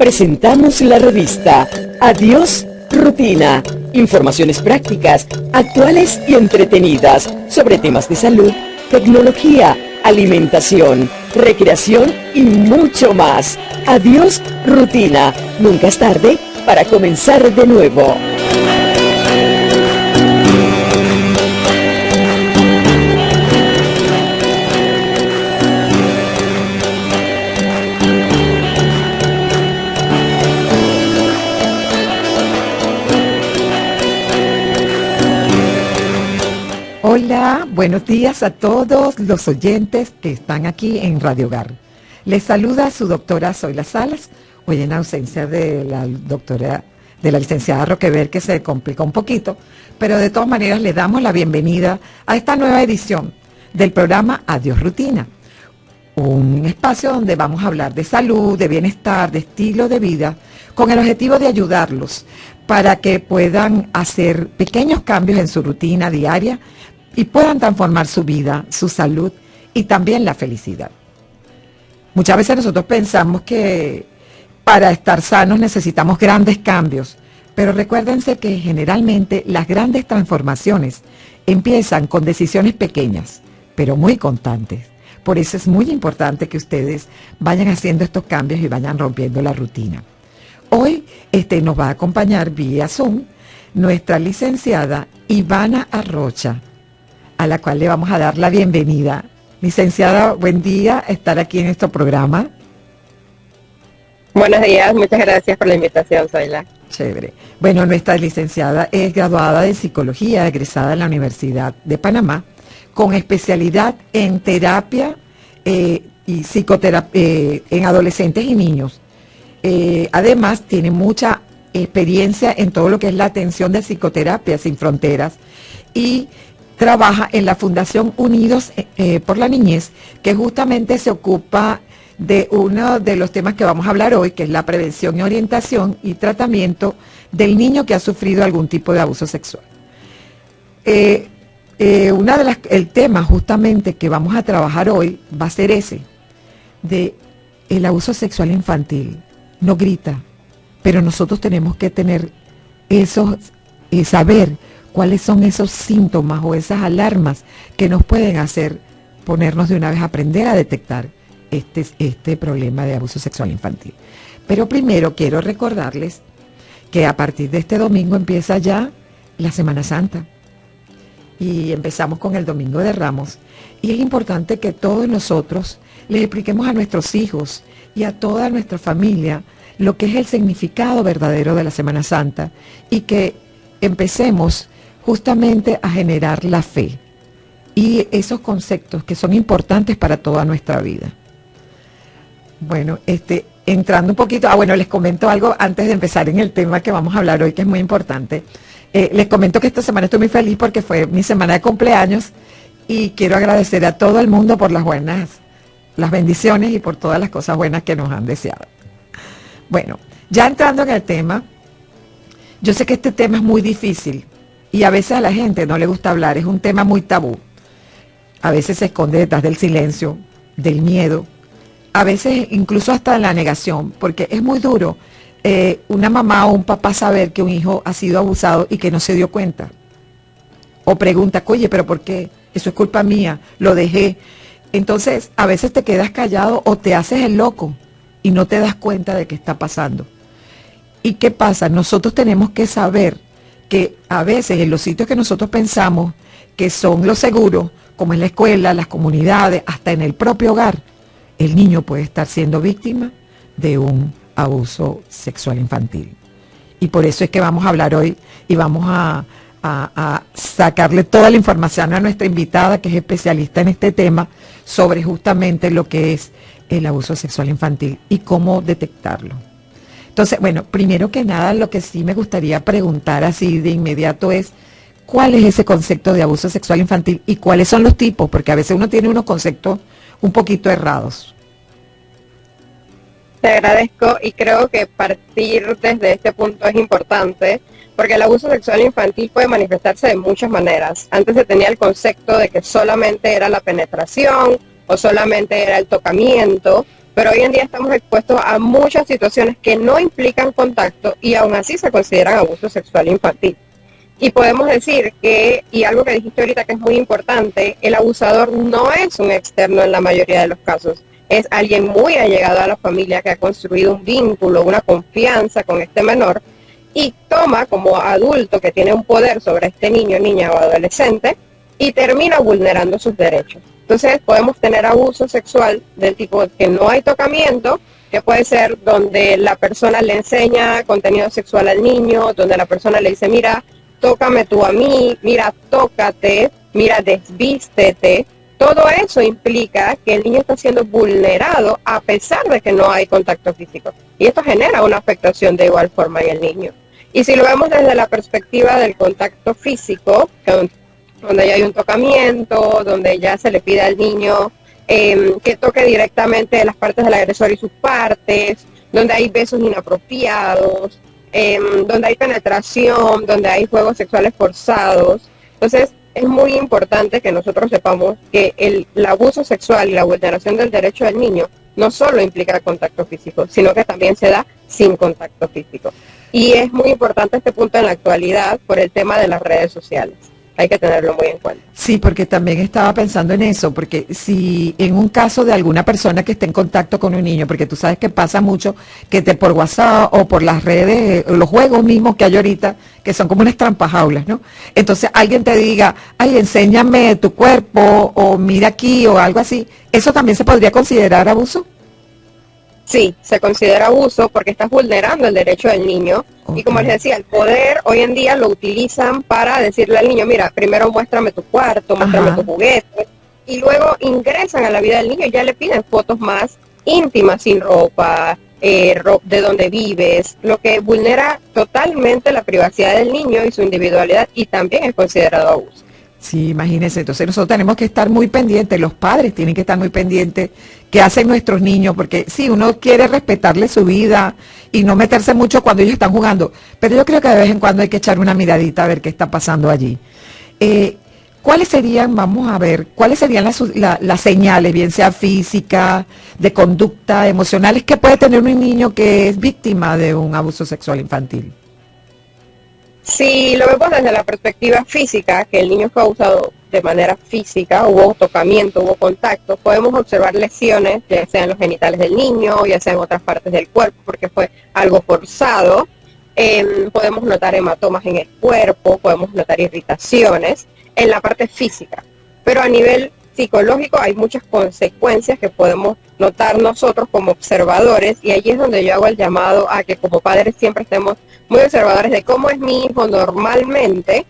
presentamos la revista Adiós Rutina. Informaciones prácticas, actuales y entretenidas sobre temas de salud, tecnología, alimentación, recreación y mucho más. Adiós Rutina. Nunca es tarde para comenzar de nuevo. Hola, buenos días a todos los oyentes que están aquí en Radio Hogar. Les saluda su doctora Zoila Salas, hoy en ausencia de la licenciada Roquever, que se complica un poquito, pero de todas maneras le damos la bienvenida a esta nueva edición del programa Adiós Rutina, un espacio donde vamos a hablar de salud, de bienestar, de estilo de vida, con el objetivo de ayudarlos para que puedan hacer pequeños cambios en su rutina diaria y puedan transformar su vida, su salud y también la felicidad. Muchas veces nosotros pensamos que para estar sanos necesitamos grandes cambios, pero recuérdense que generalmente las grandes transformaciones empiezan con decisiones pequeñas, pero muy constantes. Por eso es muy importante que ustedes vayan haciendo estos cambios y vayan rompiendo la rutina. Hoy nos va a acompañar vía Zoom nuestra licenciada Ivana Arrocha, a la cual le vamos a dar la bienvenida. Licenciada, buen día estar aquí en este programa. Buenos días, muchas gracias por la invitación, Zoila. Chévere. Bueno, nuestra licenciada es graduada de Psicología, egresada en la Universidad de Panamá, con especialidad en terapia y psicoterapia en adolescentes y niños. Además, tiene mucha experiencia en todo lo que es la atención de Psicoterapia Sin Fronteras y trabaja en la Fundación Unidos por la Niñez, que justamente se ocupa de uno de los temas que vamos a hablar hoy, que es la prevención y orientación y tratamiento del niño que ha sufrido algún tipo de abuso sexual. El tema justamente que vamos a trabajar hoy va a ser ese, de el abuso sexual infantil. No grita, pero nosotros tenemos que tener saber cuáles son esos síntomas o esas alarmas que nos pueden hacer ponernos de una vez a aprender a detectar este problema de abuso sexual infantil. Pero primero quiero recordarles que a partir de este domingo empieza ya la Semana Santa y empezamos con el Domingo de Ramos, y es importante que todos nosotros les expliquemos a nuestros hijos y a toda nuestra familia lo que es el significado verdadero de la Semana Santa y que empecemos justamente a generar la fe y esos conceptos que son importantes para toda nuestra vida. Bueno, entrando un poquito, les comento algo antes de empezar en el tema que vamos a hablar hoy, que es muy importante. Les comento que esta semana estoy muy feliz porque fue mi semana de cumpleaños y quiero agradecer a todo el mundo por las bendiciones y por todas las cosas buenas que nos han deseado. Bueno, ya entrando en el tema, yo sé que este tema es muy difícil y a veces a la gente no le gusta hablar, es un tema muy tabú. A veces se esconde detrás del silencio, del miedo, a veces incluso hasta la negación, porque es muy duro una mamá o un papá saber que un hijo ha sido abusado y que no se dio cuenta. O pregunta, oye, ¿pero por qué? Eso es culpa mía, lo dejé. Entonces, a veces te quedas callado o te haces el loco y no te das cuenta de qué está pasando. ¿Y qué pasa? Nosotros tenemos que saber que a veces en los sitios que nosotros pensamos que son los seguros, como en la escuela, las comunidades, hasta en el propio hogar, el niño puede estar siendo víctima de un abuso sexual infantil. Y por eso es que vamos a hablar hoy y vamos a sacarle toda la información a nuestra invitada, que es especialista en este tema, sobre justamente lo que es el abuso sexual infantil y cómo detectarlo. Entonces, bueno, primero que nada, lo que sí me gustaría preguntar así de inmediato es, ¿cuál es ese concepto de abuso sexual infantil y cuáles son los tipos? Porque a veces uno tiene unos conceptos un poquito errados. Te agradezco y creo que partir desde este punto es importante porque el abuso sexual infantil puede manifestarse de muchas maneras. Antes se tenía el concepto de que solamente era la penetración o solamente era el tocamiento, pero hoy en día estamos expuestos a muchas situaciones que no implican contacto y aún así se consideran abuso sexual infantil. Y podemos decir que, y algo que dijiste ahorita que es muy importante, el abusador no es un externo en la mayoría de los casos, es alguien muy allegado a la familia que ha construido un vínculo, una confianza con este menor y toma como adulto que tiene un poder sobre este niño, niña o adolescente y termina vulnerando sus derechos. Entonces podemos tener abuso sexual del tipo que no hay tocamiento, que puede ser donde la persona le enseña contenido sexual al niño, donde la persona le dice, mira, tócame tú a mí, mira, tócate, mira, desvístete. Todo eso implica que el niño está siendo vulnerado a pesar de que no hay contacto físico. Y esto genera una afectación de igual forma en el niño. Y si lo vemos desde la perspectiva del contacto físico, donde ya hay un tocamiento, donde ya se le pide al niño que toque directamente las partes del agresor y sus partes, donde hay besos inapropiados, donde hay penetración, donde hay juegos sexuales forzados. Entonces, es muy importante que nosotros sepamos que el abuso sexual y la vulneración del derecho del niño no solo implica contacto físico, sino que también se da sin contacto físico. Y es muy importante este punto en la actualidad por el tema de las redes sociales. Hay que tenerlo muy en cuenta. Sí, porque también estaba pensando en eso, porque si en un caso de alguna persona que esté en contacto con un niño, porque tú sabes que pasa mucho que por WhatsApp o por las redes, los juegos mismos que hay ahorita, que son como unas trampajaulas, ¿no? Entonces alguien te diga, ay, enséñame tu cuerpo, o mira aquí, o algo así, ¿eso también se podría considerar abuso? Sí, se considera abuso porque estás vulnerando el derecho del niño. Okay. Y como les decía, el poder hoy en día lo utilizan para decirle al niño, mira, primero muéstrame tu cuarto, muéstrame tu juguete, y luego ingresan a la vida del niño y ya le piden fotos más íntimas, sin ropa, de dónde vives, lo que vulnera totalmente la privacidad del niño y su individualidad y también es considerado abuso. Sí, imagínense, entonces nosotros tenemos que estar muy pendientes, los padres tienen que estar muy pendientes qué hacen nuestros niños, porque sí, uno quiere respetarle su vida y no meterse mucho cuando ellos están jugando, pero yo creo que de vez en cuando hay que echar una miradita a ver qué está pasando allí. ¿Cuáles serían, vamos a ver, cuáles serían las señales, bien sea física, de conducta, emocionales, que puede tener un niño que es víctima de un abuso sexual infantil? Si lo vemos desde la perspectiva física, que el niño fue abusado de manera física, hubo tocamiento, hubo contacto, podemos observar lesiones, ya sea en los genitales del niño, ya sea en otras partes del cuerpo, porque fue algo forzado. Podemos notar hematomas en el cuerpo, podemos notar irritaciones en la parte física. Pero a nivel psicológico hay muchas consecuencias que podemos notar nosotros como observadores, y allí es donde yo hago el llamado a que como padres siempre estemos muy observadores de cómo es mi hijo normalmente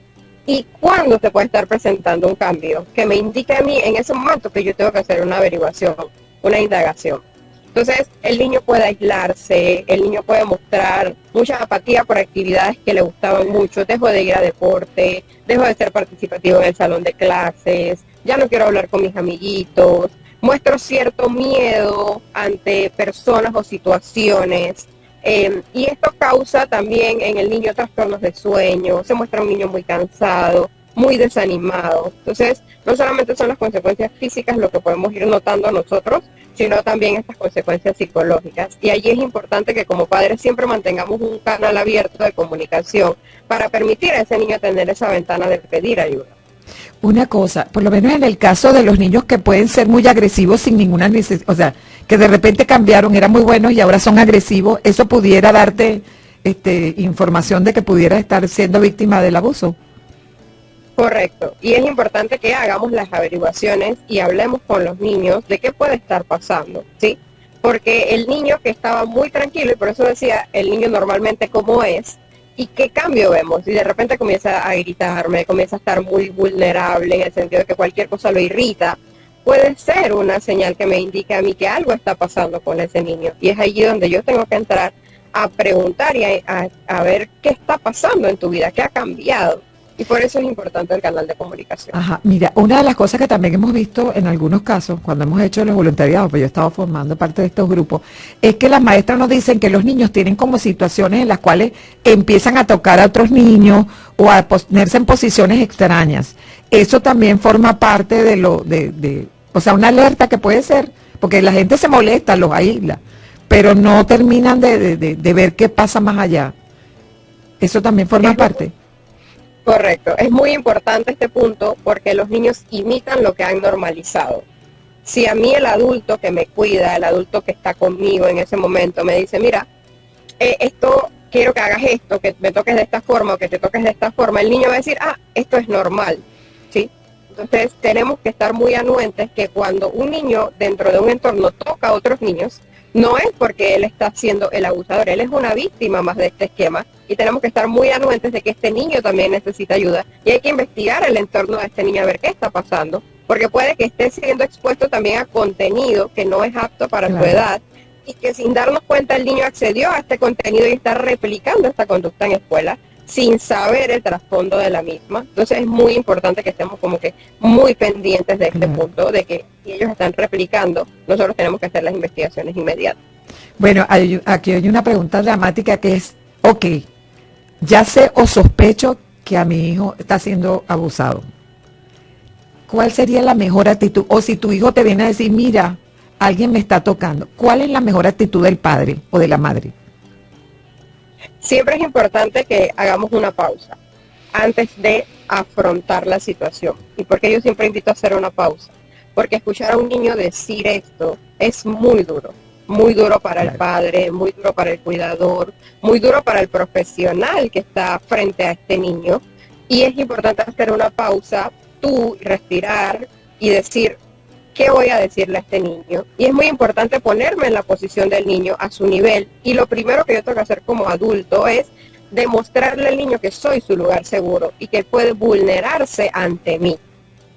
y cuándo se puede estar presentando un cambio que me indique a mí en ese momento que yo tengo que hacer una averiguación, una indagación. Entonces el niño puede aislarse, el niño puede mostrar mucha apatía por actividades que le gustaban mucho, dejo de ir a deporte, dejo de ser participativo en el salón de clases, ya no quiero hablar con mis amiguitos, muestro cierto miedo ante personas o situaciones. Y esto causa también en el niño trastornos de sueño, se muestra un niño muy cansado, muy desanimado. Entonces, no solamente son las consecuencias físicas lo que podemos ir notando nosotros, sino también estas consecuencias psicológicas. Y allí es importante que como padres siempre mantengamos un canal abierto de comunicación para permitir a ese niño tener esa ventana de pedir ayuda. Una cosa, por lo menos en el caso de los niños que pueden ser muy agresivos sin ninguna necesidad, o sea, que de repente cambiaron, eran muy buenos y ahora son agresivos, ¿eso pudiera darte información de que pudiera estar siendo víctima del abuso? Correcto, y es importante que hagamos las averiguaciones y hablemos con los niños de qué puede estar pasando, ¿sí? Porque el niño que estaba muy tranquilo, y por eso decía, el niño normalmente cómo es, ¿y qué cambio vemos? Y de repente comienza a gritarme, comienza a estar muy vulnerable en el sentido de que cualquier cosa lo irrita, puede ser una señal que me indique a mí que algo está pasando con ese niño. Y es allí donde yo tengo que entrar a preguntar y a ver qué está pasando en tu vida, qué ha cambiado. Y por eso es importante el canal de comunicación. Ajá, mira, una de las cosas que también hemos visto en algunos casos, cuando hemos hecho los voluntariados, pues yo he estado formando parte de estos grupos, es que las maestras nos dicen que los niños tienen como situaciones en las cuales empiezan a tocar a otros niños o a ponerse en posiciones extrañas. Eso también forma parte de o sea, una alerta que puede ser, porque la gente se molesta, los aísla, pero no terminan de ver qué pasa más allá. Eso también forma parte. Correcto, es muy importante este punto porque los niños imitan lo que han normalizado. Si a mí el adulto que me cuida, el adulto que está conmigo en ese momento me dice, mira, esto, quiero que hagas esto, que me toques de esta forma o que te toques de esta forma, el niño va a decir, esto es normal, ¿sí? Entonces tenemos que estar muy anuentes que cuando un niño dentro de un entorno toca a otros niños, no es porque él está siendo el abusador, él es una víctima más de este esquema y tenemos que estar muy anuentes de que este niño también necesita ayuda y hay que investigar el entorno de este niño a ver qué está pasando, porque puede que esté siendo expuesto también a contenido que no es apto para su edad y que sin darnos cuenta el niño accedió a este contenido y está replicando esta conducta en escuela sin saber el trasfondo de la misma. Entonces es muy importante que estemos como que muy pendientes de este punto, de que si ellos están replicando, nosotros tenemos que hacer las investigaciones inmediatas. Bueno, aquí hay una pregunta dramática que es, ok, ya sé o sospecho que a mi hijo está siendo abusado. ¿Cuál sería la mejor actitud? O si tu hijo te viene a decir, mira, alguien me está tocando, ¿cuál es la mejor actitud del padre o de la madre? Siempre es importante que hagamos una pausa antes de afrontar la situación. ¿Y por qué yo siempre invito a hacer una pausa? Porque escuchar a un niño decir esto es muy duro para el padre, muy duro para el cuidador, muy duro para el profesional que está frente a este niño. Y es importante hacer una pausa, tú respirar y decir, ¿qué voy a decirle a este niño? Y es muy importante ponerme en la posición del niño a su nivel. Y lo primero que yo tengo que hacer como adulto es demostrarle al niño que soy su lugar seguro y que puede vulnerarse ante mí.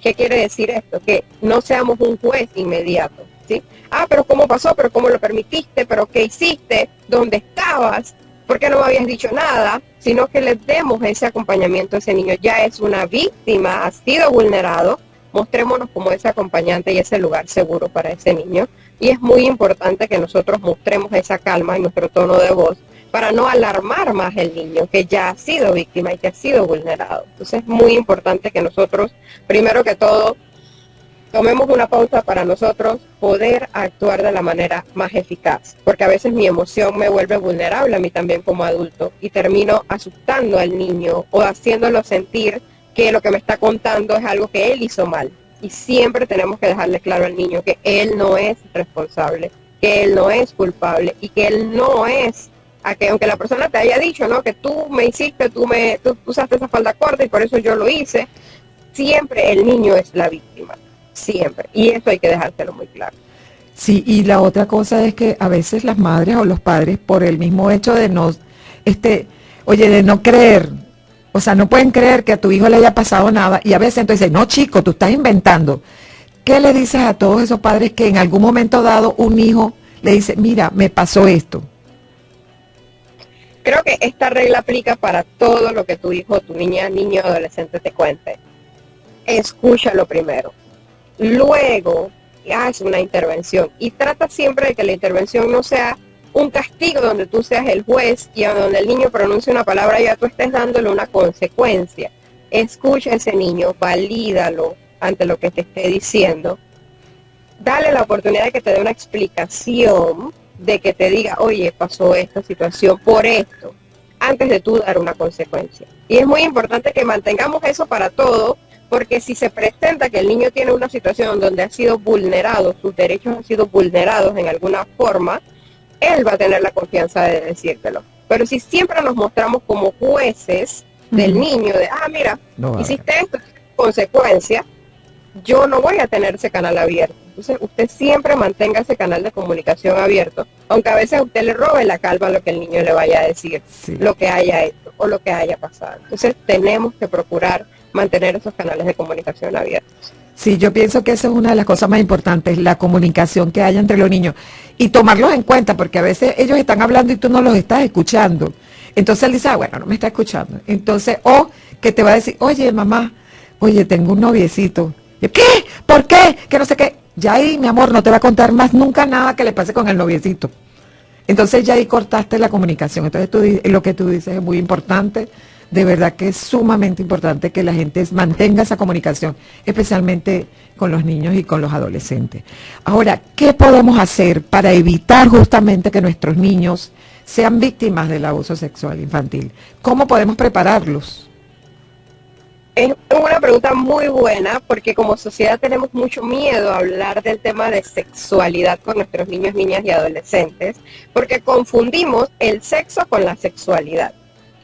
¿Qué quiere decir esto? Que no seamos un juez inmediato, ¿sí? Pero ¿cómo pasó? ¿Pero cómo lo permitiste? ¿Pero qué hiciste? ¿Dónde estabas? ¿Por qué no me habías dicho nada? Sino que le demos ese acompañamiento a ese niño. Ya es una víctima, ha sido vulnerado. Mostrémonos como ese acompañante y ese lugar seguro para ese niño. Y es muy importante que nosotros mostremos esa calma en nuestro tono de voz para no alarmar más al niño que ya ha sido víctima y que ha sido vulnerado. Entonces es muy importante que nosotros, primero que todo, tomemos una pausa para nosotros poder actuar de la manera más eficaz. Porque a veces mi emoción me vuelve vulnerable a mí también como adulto y termino asustando al niño o haciéndolo sentir que lo que me está contando es algo que él hizo mal. Y siempre tenemos que dejarle claro al niño que él no es responsable, que él no es culpable y que él no es, aunque la persona te haya dicho, ¿no?, que tú me hiciste, tú usaste esa falda corta y por eso yo lo hice, siempre el niño es la víctima, siempre. Y eso hay que dejárselo muy claro. Sí, y la otra cosa es que a veces las madres o los padres, por el mismo hecho de no, de no creer, o sea, no pueden creer que a tu hijo le haya pasado nada, y a veces entonces dicen, no chico, tú estás inventando. ¿Qué le dices a todos esos padres que en algún momento dado un hijo le dice, mira, me pasó esto? Creo que esta regla aplica para todo lo que tu hijo, tu niña, niño o adolescente te cuente. Escúchalo primero. Luego, haz una intervención. Y trata siempre de que la intervención no sea un castigo donde tú seas el juez y donde el niño pronuncie una palabra y ya tú estés dándole una consecuencia. Escucha a ese niño, valídalo ante lo que te esté diciendo. Dale la oportunidad de que te dé una explicación, de que te diga, oye, pasó esta situación por esto, antes de tú dar una consecuencia. Y es muy importante que mantengamos eso para todo, porque si se presenta que el niño tiene una situación donde ha sido vulnerado, sus derechos han sido vulnerados en alguna forma, él va a tener la confianza de decírtelo. Pero si siempre nos mostramos como jueces del niño, de, mira, hiciste esto, consecuencia, yo no voy a tener ese canal abierto. Entonces, usted siempre mantenga ese canal de comunicación abierto, aunque a veces usted le robe la calma a lo que el niño le vaya a decir, lo que haya hecho o lo que haya pasado. Entonces, tenemos que procurar mantener esos canales de comunicación abiertos. Sí, yo pienso que esa es una de las cosas más importantes, la comunicación que haya entre los niños y tomarlos en cuenta, porque a veces ellos están hablando y tú no los estás escuchando. Entonces él dice, bueno, no me está escuchando. Entonces, o que te va a decir, oye, mamá, tengo un noviecito. ¿Qué? ¿Por qué? Que no sé qué. Ya ahí, mi amor, no te va a contar más nunca nada que le pase con el noviecito. Entonces ya ahí cortaste la comunicación. Entonces lo que tú dices es muy importante, de verdad que es sumamente importante que la gente mantenga esa comunicación, especialmente con los niños y con los adolescentes. Ahora, ¿qué podemos hacer para evitar justamente que nuestros niños sean víctimas del abuso sexual infantil? ¿Cómo podemos prepararlos? Es una pregunta muy buena porque como sociedad tenemos mucho miedo a hablar del tema de sexualidad con nuestros niños, niñas y adolescentes porque confundimos el sexo con la sexualidad.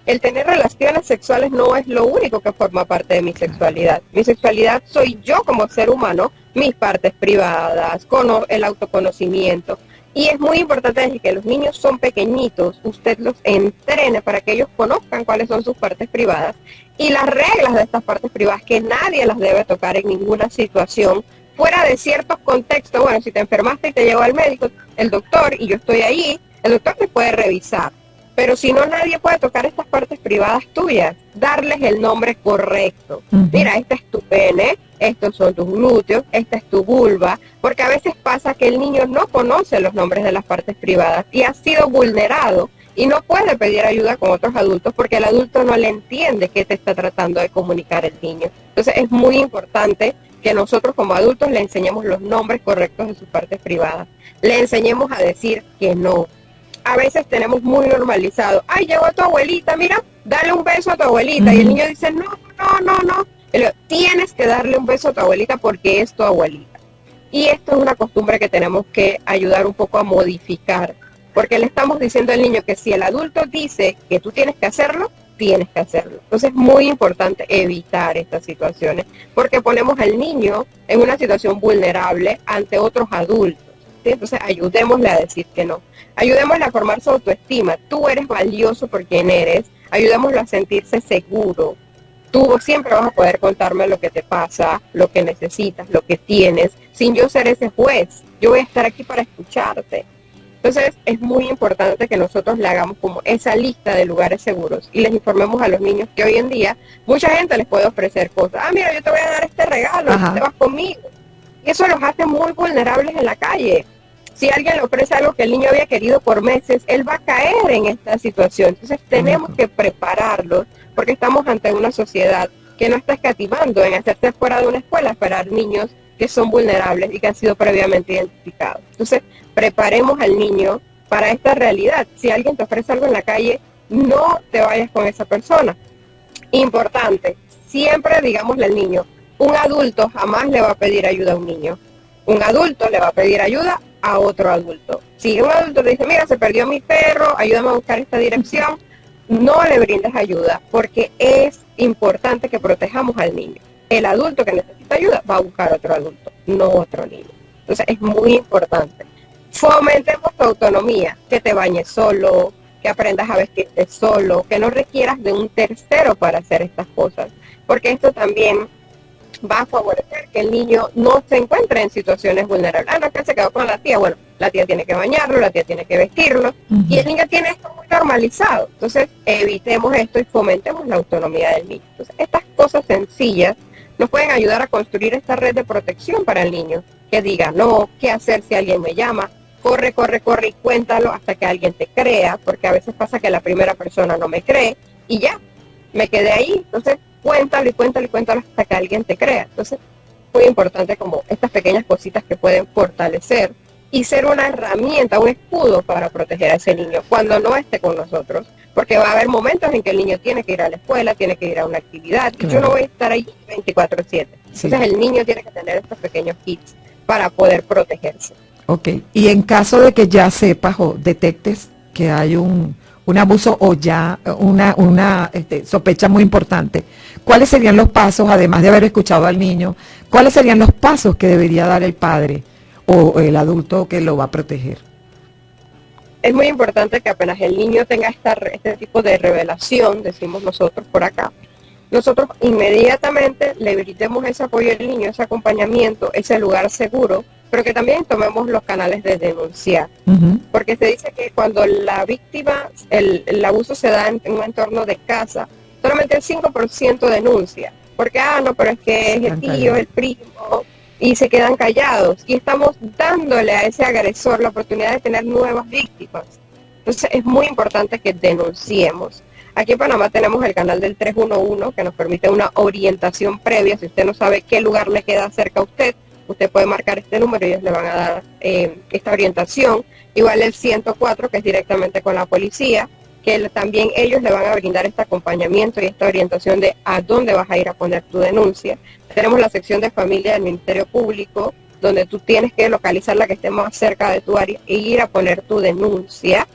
El tener relaciones sexuales no es lo único que forma parte de mi sexualidad. Mi sexualidad soy yo como ser humano, mis partes privadas, el autoconocimiento. Y es muy importante desde que los niños son pequeñitos, usted los entrene para que ellos conozcan cuáles son sus partes privadas y las reglas de estas partes privadas, que nadie las debe tocar en ninguna situación, fuera de ciertos contextos. Bueno, si te enfermaste y te llegó al médico, el doctor, y yo estoy ahí, el doctor te puede revisar. Pero si no, nadie puede tocar estas partes privadas tuyas, darles el nombre correcto. Mira, este es tu pene, estos son tus glúteos, esta es tu vulva, porque a veces pasa que el niño no conoce los nombres de las partes privadas y ha sido vulnerado y no puede pedir ayuda con otros adultos porque el adulto no le entiende qué te está tratando de comunicar el niño. Entonces es muy importante que nosotros como adultos le enseñemos los nombres correctos de sus partes privadas, le enseñemos a decir que no. A veces tenemos muy normalizado, ay, llegó tu abuelita, mira, dale un beso a tu abuelita. Y el niño dice, no. Y le digo, tienes que darle un beso a tu abuelita porque es tu abuelita. Y esto es una costumbre que tenemos que ayudar un poco a modificar, porque le estamos diciendo al niño que si el adulto dice que tú tienes que hacerlo, tienes que hacerlo. Entonces es muy importante evitar estas situaciones, porque ponemos al niño en una situación vulnerable ante otros adultos. ¿Sí? Entonces ayudémosle a decir que no. Ayudémosle a formar su autoestima. Tú eres valioso por quien eres. Ayudémoslo a sentirse seguro. Tú siempre vas a poder contarme lo que te pasa, lo que necesitas, lo que tienes, sin yo ser ese juez. Yo voy a estar aquí para escucharte. Entonces es muy importante que nosotros le hagamos como esa lista de lugares seguros y les informemos a los niños que hoy en día mucha gente les puede ofrecer cosas. Ah, mira, yo te voy a dar este regalo, te vas conmigo. Y eso los hace muy vulnerables en la calle. Si alguien le ofrece algo que el niño había querido por meses, él va a caer en esta situación. Entonces tenemos que prepararlos porque estamos ante una sociedad que no está escatimando en hacerse fuera de una escuela, esperar niños que son vulnerables y que han sido previamente identificados. Entonces, preparemos al niño para esta realidad. Si alguien te ofrece algo en la calle, no te vayas con esa persona. Importante, siempre digámosle al niño, un adulto jamás le va a pedir ayuda a un niño. Un adulto le va a pedir ayuda a otro adulto. Si un adulto te dice, mira, se perdió mi perro, ayúdame a buscar esta dirección, no le brindes ayuda, porque es importante que protejamos al niño. El adulto que necesita ayuda va a buscar otro adulto, no otro niño. Entonces es muy importante. Fomentemos tu autonomía, que te bañes solo, que aprendas a vestirte solo, que no requieras de un tercero para hacer estas cosas, porque esto también va a favorecer que el niño no se encuentre en situaciones vulnerables. Ah, no, que se quedó con la tía. Bueno, la tía tiene que bañarlo, la tía tiene que vestirlo, y el niño tiene esto muy normalizado. Entonces, evitemos esto y fomentemos la autonomía del niño. Entonces, estas cosas sencillas nos pueden ayudar a construir esta red de protección para el niño, que diga no, qué hacer si alguien me llama, corre y cuéntalo hasta que alguien te crea, porque a veces pasa que la primera persona no me cree y ya, me quedé ahí. Entonces, cuéntalo hasta que alguien te crea. Entonces, muy importante como estas pequeñas cositas que pueden fortalecer y ser una herramienta, un escudo para proteger a ese niño cuando no esté con nosotros, porque va a haber momentos en que el niño tiene que ir a la escuela, tiene que ir a una actividad, y yo no voy a estar ahí 24/7. Sí. Entonces el niño tiene que tener estos pequeños kits para poder protegerse. Ok, y en caso de que ya sepas o detectes que hay un abuso o ya una sospecha muy importante, ¿cuáles serían los pasos, además de haber escuchado al niño, cuáles serían los pasos que debería dar el padre o el adulto que lo va a proteger? Es muy importante que apenas el niño tenga este tipo de revelación, decimos nosotros por acá, nosotros inmediatamente le brindemos ese apoyo al niño, ese acompañamiento, ese lugar seguro, pero que también tomemos los canales de denunciar. Porque se dice que cuando la víctima, el abuso se da en un entorno de casa, solamente el 5% denuncia. Porque, no, pero es que es el tío, el primo, y se quedan callados. Y estamos dándole a ese agresor la oportunidad de tener nuevas víctimas. Entonces es muy importante que denunciemos. Aquí en Panamá tenemos el canal del 311 que nos permite una orientación previa. Si usted no sabe qué lugar le queda cerca a usted, usted puede marcar este número y ellos le van a dar esta orientación. Igual el 104, que es directamente con la policía, que también ellos le van a brindar este acompañamiento y esta orientación de a dónde vas a ir a poner tu denuncia. Tenemos la sección de familia del Ministerio Público, donde tú tienes que localizar la que esté más cerca de tu área e ir a poner tu denuncia,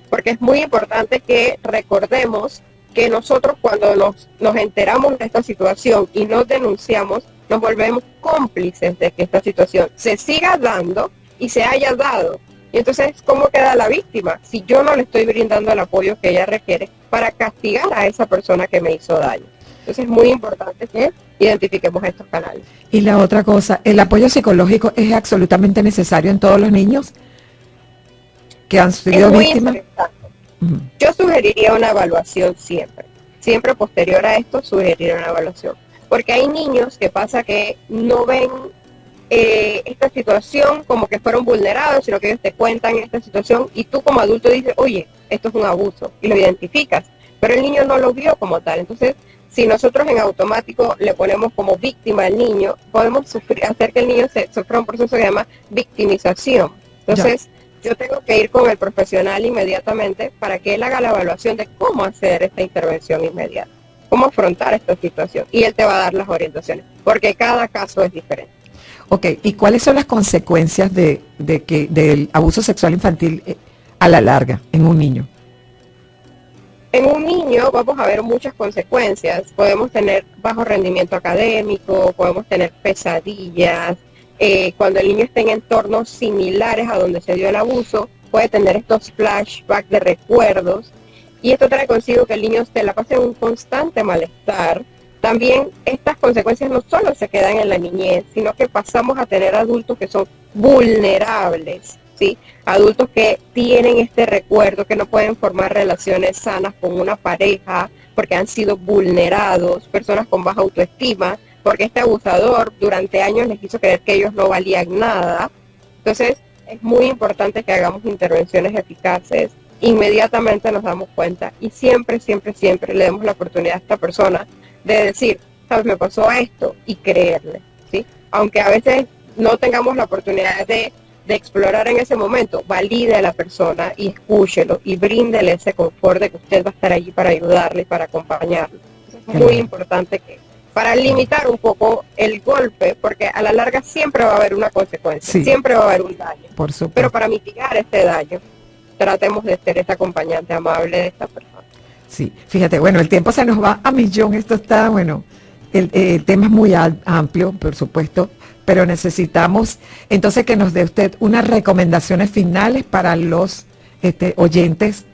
porque es muy importante que recordemos que nosotros cuando nos enteramos de esta situación y nos denunciamos, nos volvemos cómplices de que esta situación se siga dando y se haya dado. Y entonces, ¿cómo queda la víctima? Si yo no le estoy brindando el apoyo que ella requiere para castigar a esa persona que me hizo daño. Entonces, es muy importante que identifiquemos estos canales. Y la otra cosa, ¿el apoyo psicológico es absolutamente necesario en todos los niños que han sido víctimas? Yo sugeriría una evaluación siempre posterior a esto sugeriría una evaluación, porque hay niños que pasa que no ven esta situación como que fueron vulnerados, sino que ellos te cuentan esta situación y tú como adulto dices, oye, esto es un abuso, y lo identificas, pero el niño no lo vio como tal. Entonces, si nosotros en automático le ponemos como víctima al niño, podemos hacer que el niño sufra un proceso que se llama victimización. Entonces, yo tengo que ir con el profesional inmediatamente para que él haga la evaluación de cómo hacer esta intervención inmediata, cómo afrontar esta situación, y él te va a dar las orientaciones, porque cada caso es diferente. Ok, ¿y cuáles son las consecuencias del abuso sexual infantil a la larga en un niño? En un niño vamos a ver muchas consecuencias. Podemos tener bajo rendimiento académico, podemos tener pesadillas. Cuando el niño está en entornos similares a donde se dio el abuso, puede tener estos flashbacks de recuerdos. Y esto trae consigo que el niño se la pase en un constante malestar. También estas consecuencias no solo se quedan en la niñez, sino que pasamos a tener adultos que son vulnerables, ¿sí? Adultos que tienen este recuerdo, que no pueden formar relaciones sanas con una pareja porque han sido vulnerados, personas con baja autoestima, porque este abusador durante años les hizo creer que ellos no valían nada. Entonces, es muy importante que hagamos intervenciones eficaces. Inmediatamente nos damos cuenta y siempre le demos la oportunidad a esta persona de decir, sabes, me pasó esto, y creerle, ¿sí? Aunque a veces no tengamos la oportunidad de explorar en ese momento, valide a la persona y escúchelo y bríndele ese confort de que usted va a estar allí para ayudarle y para acompañarle. Es muy importante que para limitar un poco el golpe, porque a la larga siempre va a haber una consecuencia, siempre va a haber un daño. Por supuesto. Pero para mitigar este daño, tratemos de ser ese acompañante amable de esta persona. Sí, fíjate, bueno, el tiempo se nos va a millón, esto está, bueno, el tema es muy amplio, por supuesto, pero necesitamos entonces que nos dé usted unas recomendaciones finales para los oyentes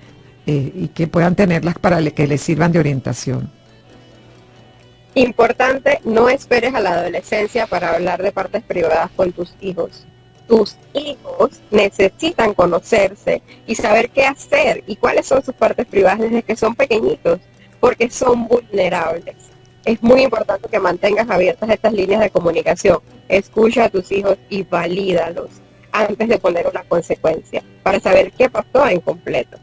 y que puedan tenerlas para que les sirvan de orientación. Importante, no esperes a la adolescencia para hablar de partes privadas con tus hijos. Tus hijos necesitan conocerse y saber qué hacer y cuáles son sus partes privadas desde que son pequeñitos, porque son vulnerables. Es muy importante que mantengas abiertas estas líneas de comunicación. Escucha a tus hijos y valídalos antes de poner una consecuencia, para saber qué pasó en completo.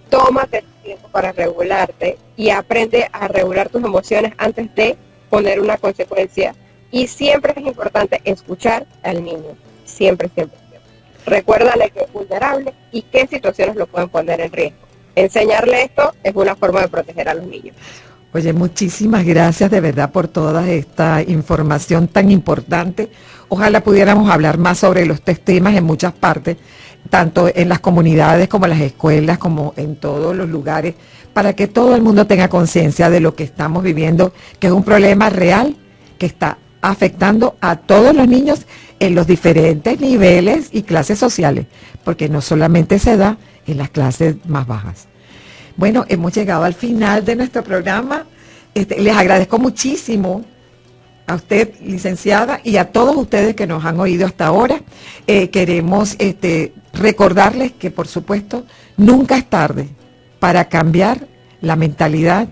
Tómate el tiempo para regularte y aprende a regular tus emociones antes de poner una consecuencia. Y siempre es importante escuchar al niño. Siempre. Recuérdale que es vulnerable y qué situaciones lo pueden poner en riesgo. Enseñarle esto es una forma de proteger a los niños. Oye, muchísimas gracias de verdad por toda esta información tan importante. Ojalá pudiéramos hablar más sobre los temas en muchas partes, tanto en las comunidades como en las escuelas, como en todos los lugares, para que todo el mundo tenga conciencia de lo que estamos viviendo, que es un problema real que está afectando a todos los niños en los diferentes niveles y clases sociales, porque no solamente se da en las clases más bajas. Bueno, hemos llegado al final de nuestro programa. Les agradezco muchísimo a usted, licenciada, y a todos ustedes que nos han oído hasta ahora. Queremos recordarles que, por supuesto, nunca es tarde para cambiar la mentalidad,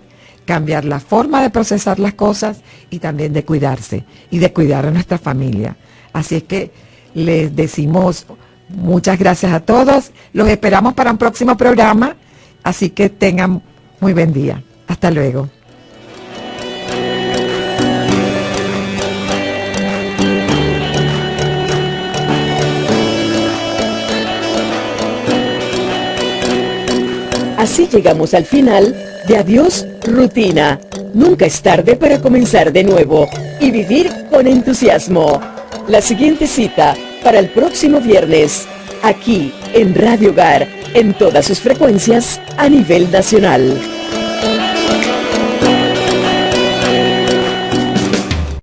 cambiar la forma de procesar las cosas y también de cuidarse y de cuidar a nuestra familia. Así es que les decimos muchas gracias a todos. Los esperamos para un próximo programa. Así que tengan Muy buen día. Hasta luego. Así llegamos al final de Adiós Rutina. Nunca es tarde para comenzar de nuevo y vivir con entusiasmo. La siguiente cita para el próximo viernes, aquí en Radio Hogar, en todas sus frecuencias a nivel nacional.